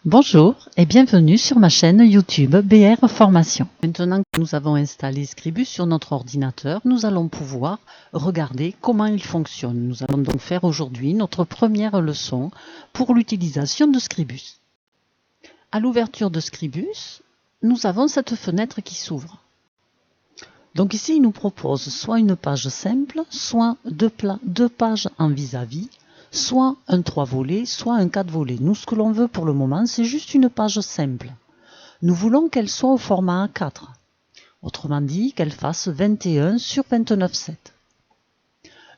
Bonjour et bienvenue sur ma chaîne YouTube BR Formation. Maintenant que nous avons installé Scribus sur notre ordinateur, nous allons pouvoir regarder comment il fonctionne. Nous allons donc faire aujourd'hui notre première leçon pour l'utilisation de Scribus. À l'ouverture de Scribus, nous avons cette fenêtre qui s'ouvre. Donc ici, il nous propose soit une page simple, soit deux pages en vis-à-vis, soit un 3 volets, soit un 4 volets. Nous, ce que l'on veut pour le moment, c'est juste une page simple. Nous voulons qu'elle soit au format A4. Autrement dit, qu'elle fasse 21 sur 29,7.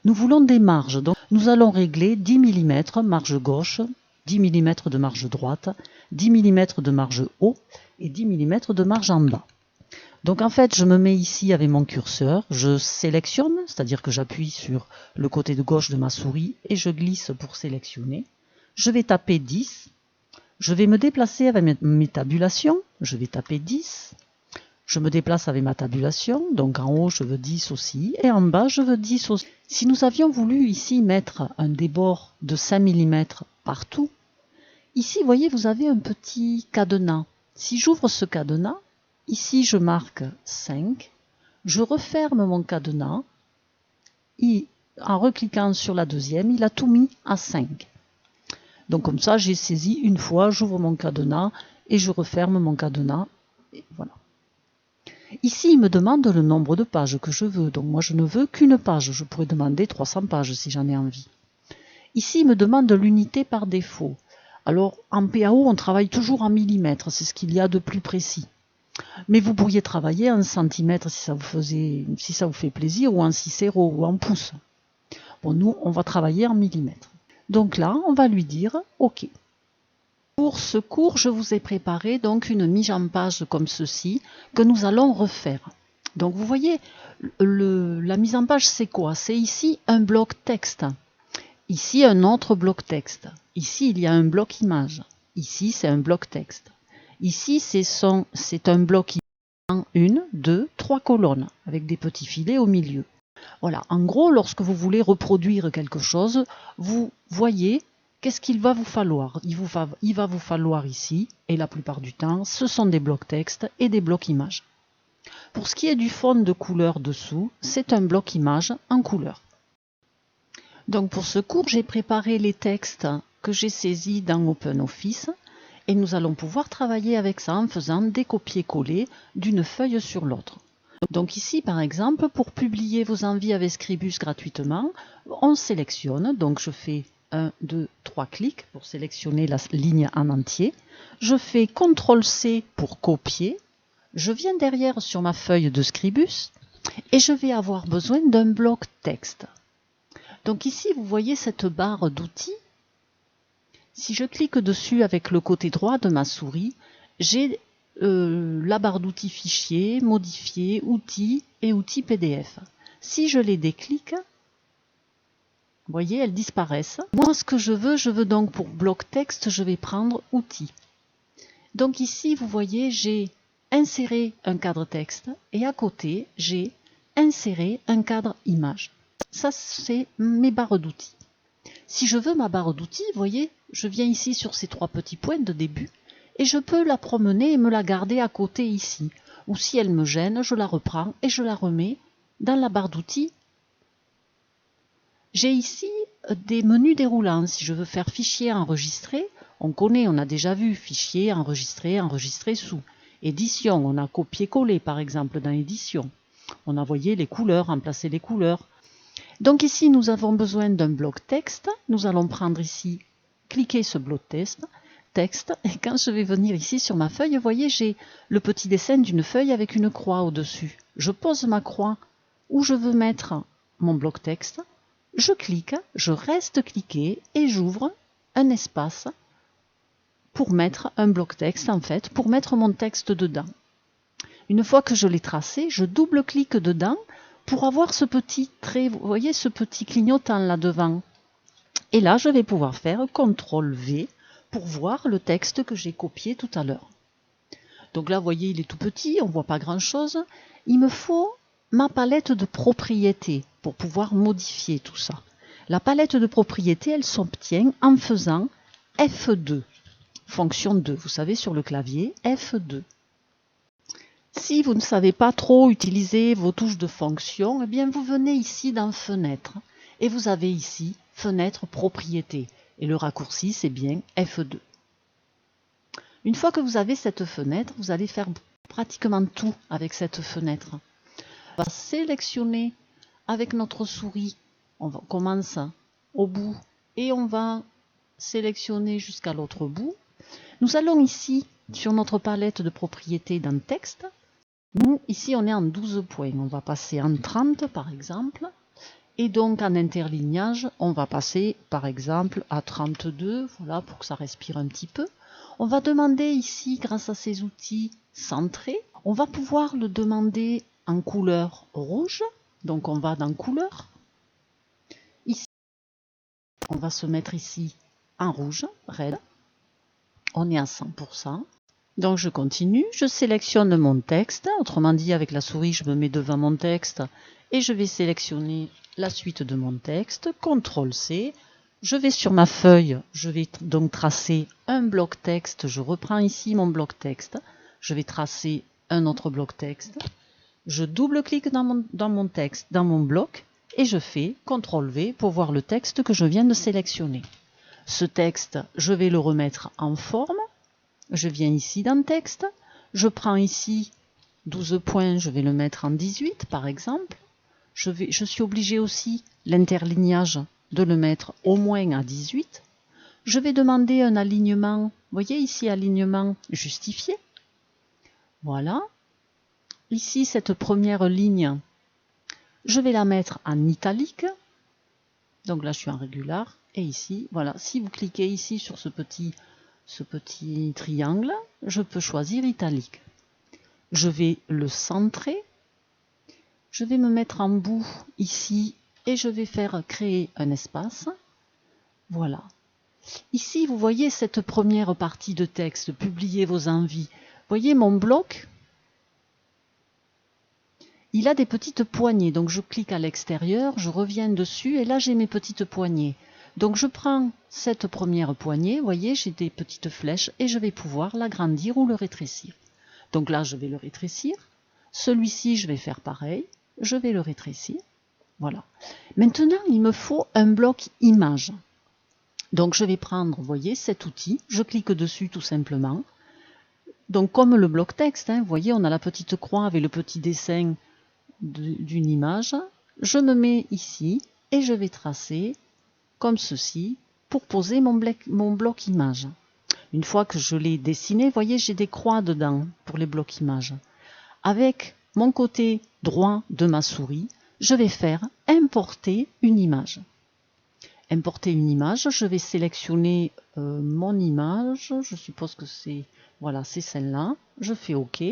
Nous voulons des marges, donc nous allons régler 10 mm marge gauche, 10 mm de marge droite, 10 mm de marge haut et 10 mm de marge en bas. Donc en fait, je me mets ici avec mon curseur, je sélectionne, c'est-à-dire que j'appuie sur le côté de gauche de ma souris et je glisse pour sélectionner. Je vais taper 10, je vais me déplacer avec mes tabulations, je vais taper 10, je me déplace avec ma tabulation, donc en haut je veux 10 aussi, et en bas je veux 10 aussi. Si nous avions voulu ici mettre un débord de 5 mm partout, ici vous voyez vous avez un petit cadenas. Si j'ouvre ce cadenas, ici, je marque 5, je referme mon cadenas, et en recliquant sur la deuxième, il a tout mis à 5. Donc comme ça, j'ai saisi une fois, j'ouvre mon cadenas et je referme mon cadenas. Et voilà. Ici, il me demande le nombre de pages que je veux. Donc moi, je ne veux qu'une page. Je pourrais demander 300 pages si j'en ai envie. Ici, il me demande l'unité par défaut. Alors, en PAO, on travaille toujours en millimètres. C'est ce qu'il y a de plus précis. Mais vous pourriez travailler en centimètres si ça vous fait plaisir, ou en cicéro, ou en pouces. Bon, nous, on va travailler en millimètres. Donc là, on va lui dire OK. Pour ce cours, je vous ai préparé donc une mise en page comme ceci, que nous allons refaire. Donc vous voyez, la mise en page, c'est quoi? C'est ici un bloc texte. Ici, un autre bloc texte. Ici, il y a un bloc image. Ici, c'est un bloc texte. Ici, c'est un bloc en 1, 2, 3 colonnes, avec des petits filets au milieu. Voilà, en gros, lorsque vous voulez reproduire quelque chose, vous voyez qu'est-ce qu'il va vous falloir. Il va vous falloir ici, et la plupart du temps, ce sont des blocs texte et des blocs images. Pour ce qui est du fond de couleur dessous, c'est un bloc image en couleur. Donc pour ce cours, j'ai préparé les textes que j'ai saisis dans OpenOffice. Et nous allons pouvoir travailler avec ça en faisant des copier-coller d'une feuille sur l'autre. Donc ici, par exemple, pour publier vos envies avec Scribus gratuitement, on sélectionne. Donc je fais 1, 2, 3 clics pour sélectionner la ligne en entier. Je fais CTRL-C pour copier. Je viens derrière sur ma feuille de Scribus et je vais avoir besoin d'un bloc texte. Donc ici, vous voyez cette barre d'outils. Si je clique dessus avec le côté droit de ma souris, j'ai la barre d'outils fichier, modifier, outils et outils PDF. Si je les déclique, vous voyez, elles disparaissent. Moi, ce que je veux donc pour bloc texte, je vais prendre outils. Donc ici, vous voyez, j'ai inséré un cadre texte et à côté, j'ai inséré un cadre image. Ça, c'est mes barres d'outils. Si je veux ma barre d'outils, vous voyez, je viens ici sur ces 3 petits points de début et je peux la promener et me la garder à côté ici. Ou si elle me gêne, je la reprends et je la remets dans la barre d'outils. J'ai ici des menus déroulants. Si je veux faire fichier enregistré, on connaît, on a déjà vu fichier enregistré, enregistré sous. Édition, on a copié-collé par exemple dans édition. On a voyé les couleurs, remplacé les couleurs. Donc ici, nous avons besoin d'un bloc texte. Nous allons prendre ici, cliquer ce bloc texte. Et quand je vais venir ici sur ma feuille, vous voyez, j'ai le petit dessin d'une feuille avec une croix au-dessus. Je pose ma croix où je veux mettre mon bloc texte. Je clique, je reste cliqué et j'ouvre un espace pour mettre un bloc texte, en fait, pour mettre mon texte dedans. Une fois que je l'ai tracé, je double-clique dedans pour avoir ce petit trait, vous voyez ce petit clignotant là devant. Et là, je vais pouvoir faire CTRL-V pour voir le texte que j'ai copié tout à l'heure. Donc là, vous voyez, il est tout petit, on ne voit pas grand-chose. Il me faut ma palette de propriétés pour pouvoir modifier tout ça. La palette de propriétés, elle s'obtient en faisant F2. fonction 2. Vous savez, sur le clavier, F2. Si vous ne savez pas trop utiliser vos touches de fonction, eh bien vous venez ici dans Fenêtre et vous avez ici Fenêtre Propriétés. Et le raccourci, c'est bien F2. Une fois que vous avez cette fenêtre, vous allez faire pratiquement tout avec cette fenêtre. On va sélectionner avec notre souris, on commence au bout et on va sélectionner jusqu'à l'autre bout. Nous allons ici, sur notre palette de propriétés dans Texte, nous, ici, on est en 12 points. On va passer en 30, par exemple. Et donc, en interlignage, on va passer, par exemple, à 32. Voilà, pour que ça respire un petit peu. On va demander ici, grâce à ces outils centrés, on va pouvoir le demander en couleur rouge. Donc, on va dans Couleur. Ici, on va se mettre ici en rouge, red. On est à 100%. Donc je continue, je sélectionne mon texte, autrement dit avec la souris je me mets devant mon texte et je vais sélectionner la suite de mon texte, CTRL-C, je vais sur ma feuille, je vais donc tracer un bloc texte, je reprends ici mon bloc texte, je vais tracer un autre bloc texte, je double-clique dans mon texte, dans mon bloc et je fais CTRL-V pour voir le texte que je viens de sélectionner. Ce texte, je vais le remettre en forme. Je viens ici dans Texte, je prends ici 12 points, je vais le mettre en 18 par exemple. Je suis obligé aussi, l'interlignage, de le mettre au moins à 18. Je vais demander un alignement, vous voyez ici alignement justifié. Voilà. Ici, cette première ligne, je vais la mettre en italique. Donc là, je suis en régular. Et ici, voilà, si vous cliquez ici sur ce petit triangle, je peux choisir italique. Je vais le centrer. Je vais me mettre en bout ici et je vais faire créer un espace. Voilà. Ici, vous voyez cette première partie de texte, publier vos envies. Vous voyez mon bloc, il a des petites poignées. Donc je clique à l'extérieur, je reviens dessus et là j'ai mes petites poignées. Donc je prends cette première poignée, vous voyez, j'ai des petites flèches et je vais pouvoir l'agrandir ou le rétrécir. Donc là, je vais le rétrécir. Celui-ci, je vais faire pareil. Je vais le rétrécir. Voilà. Maintenant, il me faut un bloc image. Donc je vais prendre, vous voyez, cet outil. Je clique dessus tout simplement. Donc comme le bloc texte, vous voyez, on a la petite croix avec le petit dessin d'une image. Je me mets ici et je vais tracer comme ceci pour poser mon bloc image. Une fois que je l'ai dessiné, vous voyez, j'ai des croix dedans pour les blocs images. Avec mon côté droit de ma souris, je vais faire importer une image. Importer une image, je vais sélectionner mon image, je suppose que c'est voilà, c'est celle-là. Je fais OK.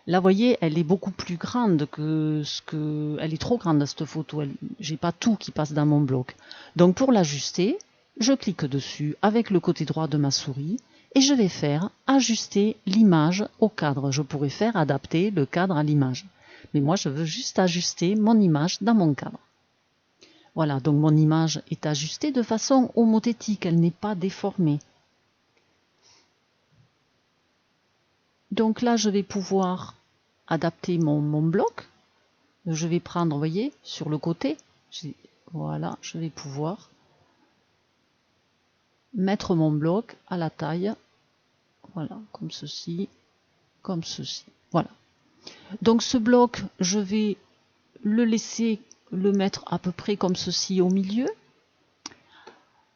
Là, vous voyez, elle est beaucoup plus grande que ce que... Elle est trop grande, cette photo. J'ai pas tout qui passe dans mon bloc. Donc, pour l'ajuster, je clique dessus avec le côté droit de ma souris et je vais faire ajuster l'image au cadre. Je pourrais faire adapter le cadre à l'image. Mais moi, je veux juste ajuster mon image dans mon cadre. Voilà, donc mon image est ajustée de façon homothétique. Elle n'est pas déformée. Donc là, je vais pouvoir adapter mon bloc. Je vais prendre, vous voyez, sur le côté. Voilà, je vais pouvoir mettre mon bloc à la taille. Voilà, comme ceci, comme ceci. Voilà. Donc ce bloc, je vais le laisser le mettre à peu près comme ceci au milieu.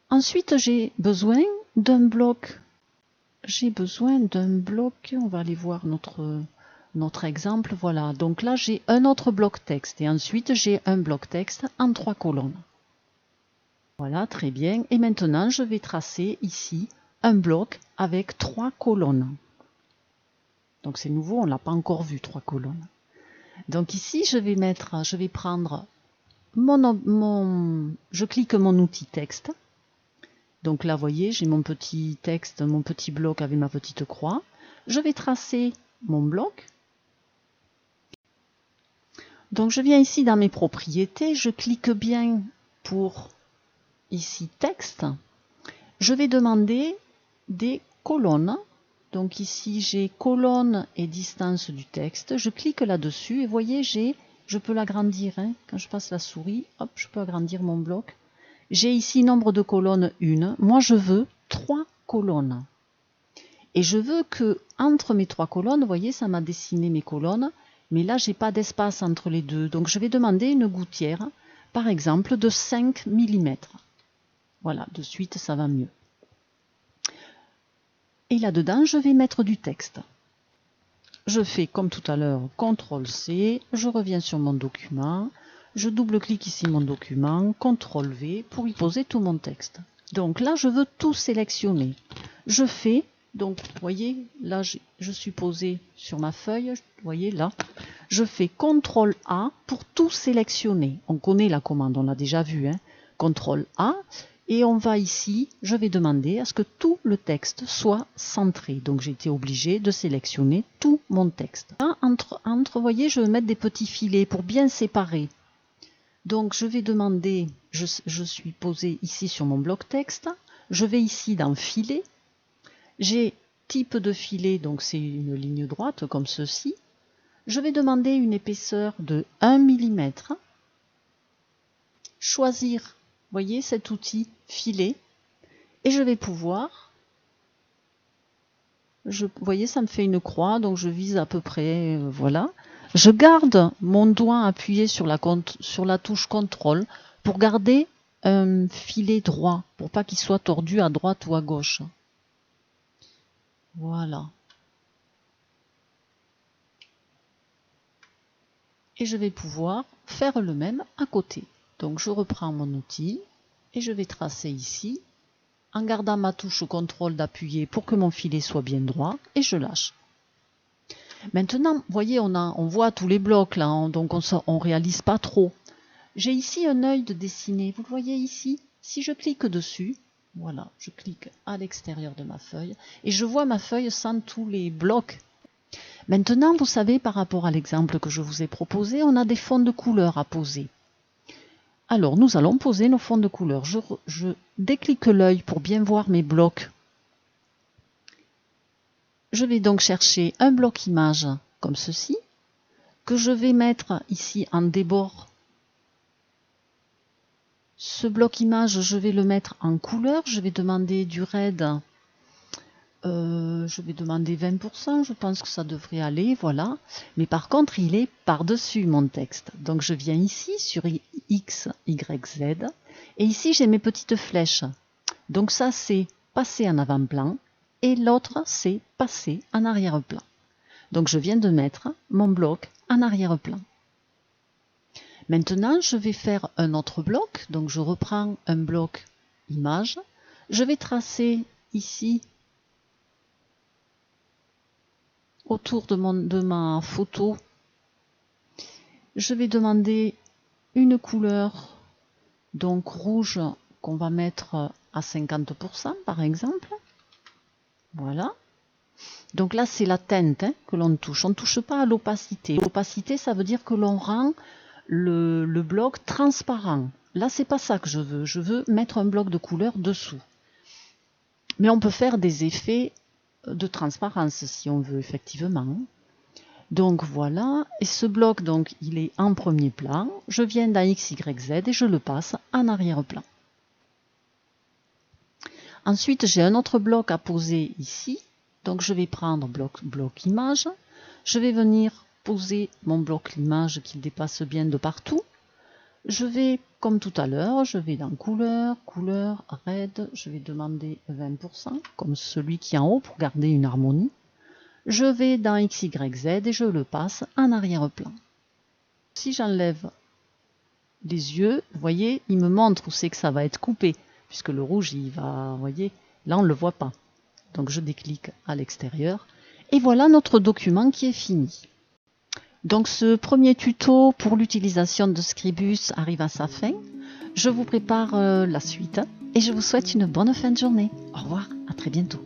Ensuite, j'ai besoin d'un bloc. On va aller voir notre exemple. Voilà, donc là j'ai un autre bloc texte et ensuite j'ai un bloc texte en 3 colonnes. Voilà, très bien. Et maintenant, je vais tracer ici un bloc avec 3 colonnes. Donc c'est nouveau, on ne l'a pas encore vu, 3 colonnes. Donc ici, je vais prendre je clique mon outil texte. Donc là, vous voyez, j'ai mon petit texte, mon petit bloc avec ma petite croix. Je vais tracer mon bloc. Donc je viens ici dans mes propriétés, je clique bien pour ici texte. Je vais demander des colonnes. Donc ici, j'ai colonne et distance du texte. Je clique là-dessus et voyez, je peux l'agrandir. Hein. Quand je passe la souris, hop, je peux agrandir mon bloc. J'ai ici nombre de colonnes 1. Moi, je veux 3 colonnes. Et je veux que entre mes 3 colonnes, vous voyez, ça m'a dessiné mes colonnes. Mais là, j'ai pas d'espace entre les deux. Donc, je vais demander une gouttière, par exemple, de 5 mm. Voilà, de suite, ça va mieux. Et là-dedans, je vais mettre du texte. Je fais comme tout à l'heure, CTRL-C, je reviens sur mon document, je double-clique ici mon document, CTRL-V pour y poser tout mon texte. Donc là, je veux tout sélectionner. Je fais, donc, vous voyez, là, je suis posé sur ma feuille, vous voyez, là. Je fais CTRL-A pour tout sélectionner. On connaît la commande, on l'a déjà vu, hein. CTRL-A. Et on va ici, je vais demander à ce que tout le texte soit centré. Donc j'ai été obligée de sélectionner tout mon texte. Là, vous voyez, je vais mettre des petits filets pour bien séparer. Donc je vais demander, je suis posé ici sur mon bloc texte. Je vais ici dans filet. J'ai type de filet, donc c'est une ligne droite comme ceci. Je vais demander une épaisseur de 1 mm. Choisir, vous voyez, cet outil filet, et je vais pouvoir, vous voyez, ça me fait une croix, donc je vise à peu près, voilà. Je garde mon doigt appuyé sur la touche CTRL pour garder un filet droit, pour pas qu'il soit tordu à droite ou à gauche. Voilà. Et je vais pouvoir faire le même à côté. Donc je reprends mon outil et je vais tracer ici en gardant ma touche CTRL d'appuyer pour que mon filet soit bien droit et je lâche. Maintenant, vous voyez, on voit tous les blocs là, hein, donc on réalise pas trop. J'ai ici un œil de dessiné, vous le voyez ici. Si je clique dessus, voilà, je clique à l'extérieur de ma feuille et je vois ma feuille sans tous les blocs. Maintenant, vous savez, par rapport à l'exemple que je vous ai proposé, on a des fonds de couleur à poser. Alors, nous allons poser nos fonds de couleur. Je déclique l'œil pour bien voir mes blocs. Je vais donc chercher un bloc image comme ceci, que je vais mettre ici en débord. Ce bloc image, je vais le mettre en couleur. Je vais demander du red. Je vais demander 20%, je pense que ça devrait aller, voilà. Mais par contre, il est par-dessus mon texte. Donc je viens ici sur X, Y, Z. Et ici, j'ai mes petites flèches. Donc ça, c'est passer en avant-plan. Et l'autre, c'est passer en arrière-plan. Donc je viens de mettre mon bloc en arrière-plan. Maintenant, je vais faire un autre bloc. Donc je reprends un bloc image. Je vais tracer ici autour de ma photo, je vais demander une couleur, donc rouge, qu'on va mettre à 50% par exemple. Voilà. Donc là, c'est la teinte hein, que l'on touche. On ne touche pas à l'opacité. L'opacité, ça veut dire que l'on rend le bloc transparent. Là, c'est pas ça que je veux. Je veux mettre un bloc de couleur dessous. Mais on peut faire des effets de transparence si on veut effectivement. Donc voilà, et ce bloc donc il est en premier plan, je viens dans X, Y, Z et je le passe en arrière-plan. Ensuite j'ai un autre bloc à poser ici, donc je vais prendre bloc image, je vais venir poser mon bloc image qui dépasse bien de partout. Je vais, comme tout à l'heure, je vais dans couleur, red, je vais demander 20%, comme celui qui est en haut pour garder une harmonie. Je vais dans X, Y, Z et je le passe en arrière-plan. Si j'enlève les yeux, vous voyez, il me montre où c'est que ça va être coupé, puisque le rouge, il va, vous voyez, là on ne le voit pas. Donc je déclique à l'extérieur. Et voilà notre document qui est fini. Donc ce premier tuto pour l'utilisation de Scribus arrive à sa fin. Je vous prépare la suite et je vous souhaite une bonne fin de journée. Au revoir, à très bientôt.